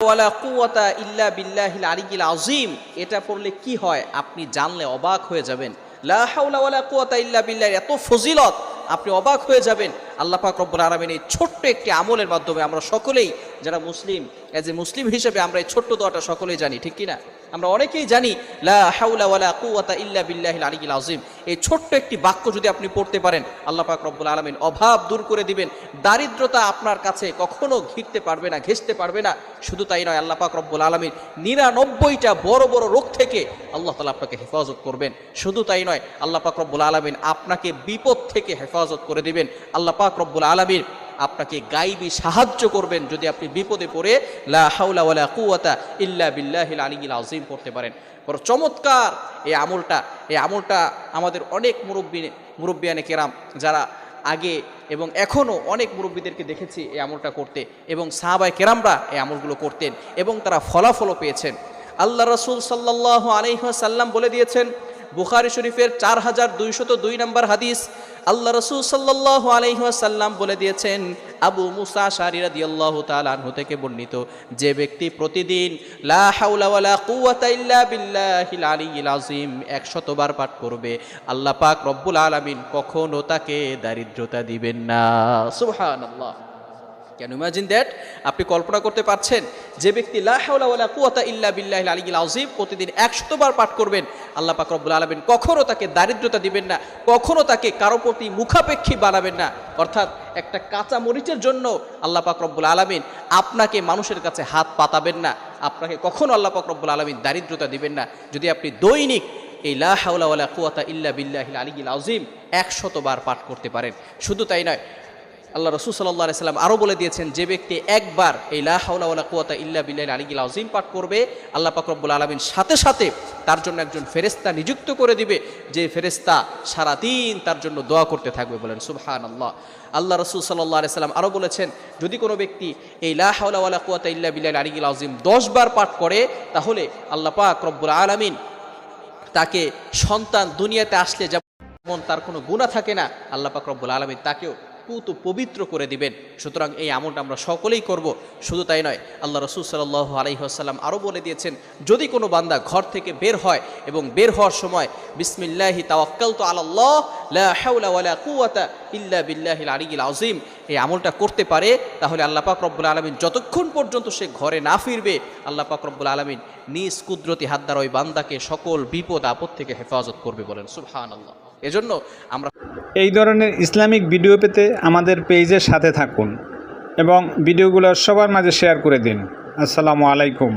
ওয়ালা কুওয়াতা ইল্লা বিল্লাহিল আলিয়্যিল আযীম, এটা পড়লে কি হয় আপনি জানলে অবাক হয়ে যাবেন। লা হাওলা ওয়ালা কুওয়াতা ইল্লা বিল্লাহ, এত ফজিলত আপনি অবাক হয়ে যাবেন। আল্লাহ পাক রব্বুল আলামিন এই ছোট্ট একটি আমলের মাধ্যমে আমরা সকলেই যারা মুসলিম, এজ এ মুসলিম হিসেবে আমরা এই ছোট্ট দোয়াটা সকলেই জানি, ঠিক কি না? আমরা অনেকেই জানি লা হাওলা ওয়ালা কুওয়াতা ইল্লা বিল্লাহিল আলিয়্যিল আযীম। এই ছোট্ট একটি বাক্য যদি আপনি পড়তে পারেন, আল্লাহ পাক রব্বুল আলামিন অভাব দূর করে দিবেন, দারিদ্রতা আপনার কাছে কখনো ঘিরতে পারবে না, ঘেঁষতে পারবে না। শুধু তাই নয়, আল্লাহ পাক রব্বুল আলামিন 99টা বড় বড় রোগ থেকে আল্লাহ তাআলা আপনাকে হেফাজত করবেন। শুধু তাই নয়, আল্লাহ পাক রব্বুল আলামিন আপনাকে বিপদ থেকে হেফাজত করে দিবেন। আল্লাহ পাক রব্বুল আলামিন আপনাকে গায়বী সাহায্য করবেন যদি আপনি বিপদে পড়ে লা হাওলা ওয়ালা কুওয়াতা ইল্লা বিল্লাহিল আলিয়্যিল আযীম পড়তে পারেন। বড় চমৎকার এই আমলটা আমাদের অনেক মুরব্বিয়ানে কেরাম যারা আগে এবং এখনও অনেক মুরব্বীদেরকে দেখেছি এই আমলটা করতে, এবং সাহাবায়ে কেরামরা এই আমলগুলো করতেন এবং তারা ফলাফলও পেয়েছেন। আল্লাহ রাসূল সাল্লাল্লাহু আলাইহি ওয়াসাল্লাম বলে দিয়েছেন, বুখারী শরীফের 4202 নম্বর হাদিস, আল্লাহ রাসূল সাল্লাল্লাহু আলাইহি ওয়াসাল্লাম বলে দিয়েছেন, আবু মুসা আশআরী রাদিয়াল্লাহু তাআলা আনহু থেকে বর্ণিত, যে ব্যক্তি প্রতিদিন লা হাওলা ওয়ালা কুওয়াতা ইল্লা বিল্লাহিল আলিয়্যিল আযীম 100 বার পাঠ করবে, আল্লাহ পাক রব্বুল আলামিন কখনো তাকে দারিদ্রতা দিবেন না। সুবহানাল্লাহ। Can imagine that? আপনি কল্পনা করতে পারছেন যে ব্যক্তি লা হাওলা ওয়ালা কুওয়াতা ইল্লা বিল্লাহিল আলিয়্যিল আযীম প্রতিদিন 100 বার পাঠ করবেন, আল্লাহ পাক রব্বুল আলামিন কখনো তাকে দারিদ্রতা দিবেন না, কখনো তাকে কারো প্রতি মুখাপেক্ষী বানাবেন না। অর্থাৎ একটা কাঁচা মরিচের জন্য আল্লাহ পাক রব্বুল আলামিন আপনাকে মানুষের কাছে হাত পাতাবেন না, আপনাকে কখনো আল্লাহ পাক রব্বুল আলামিন দারিদ্রতা দিবেন না যদি আপনি দৈনিক এই লা হাওলা ওয়ালা কুওয়াতা ইল্লা বিল্লাহিল আলিয়্যিল আযীম 100 বার পাঠ করতে পারেন। শুধু তাই নয়, আল্লাহ রাসূল সাল্লাল্লাহু আলাইহি সাল্লাম আরও বলে দিয়েছেন, যে ব্যক্তি একবার এই লা হাওলা ওয়ালা কুওয়াতা ইল্লা বিল্লাহিল আলিয়্যিল আযীম পাঠ করবে, আল্লাহ পাক রব্বুল আলামিন সাথে সাথে তার জন্য একজন ফেরেশতা নিযুক্ত করে দিবে, যে ফেরেশতা সারাদিন তার জন্য দোয়া করতে থাকবে। বলেন সুবহানাল্লাহ। আল্লাহ রাসূল সাল্লাল্লাহু আলাইহি সাল্লাম আরও বলেছেন, যদি কোনো ব্যক্তি এই লা হাওলা ওয়ালা কুওয়াতা ইল্লা বিল্লাহিল আলিয়্যিল আযীম 10 বার পাঠ করে, তাহলে আল্লাহ পাক রব্বুল আলামিন তাকে সন্তান দুনিয়াতে আসলে যেমন তার কোনো গুনাহ থাকে না, আল্লাহ পাক রব্বুল আলামিন তাকেও পবিত্র করে দিবেন। সুতরাং এই আমলটা আমরা সকলেই করব। শুধু তাই নয়, আল্লাহ রাসূল সাল্লাল্লাহু আলাইহি ওয়াসাল্লাম আরও বলে দিয়েছেন, যদি কোনো বান্দা ঘর থেকে বের হয় এবং বের হওয়ার সময় বিসমিল্লাহি তাওয়াক্কালতু আলাল্লাহ লা হাওলা ওয়ালা কুওয়াতা ইল্লা বিল্লাহিল আলিয়্যিল আযীম এই আমলটা করতে পারে, তাহলে আল্লাহ পাক রব্বুল আলামিন যতক্ষণ পর্যন্ত সে ঘরে না ফিরবে, আল্লাহ পাক রব্বুল আলামিন নিজ কুদরতি হাত দ্বারা ওই বান্দাকে সকল বিপদ আপদ থেকে হেফাজত করবে। বলেন সুবহানাল্লাহ। এজন্য আমরা এই ধরনের ইসলামিক ভিডিও পেতে আমাদের পেজের সাথে থাকুন এবং ভিডিওগুলো সবার মাঝে শেয়ার করে দিন। আসসালামু আলাইকুম।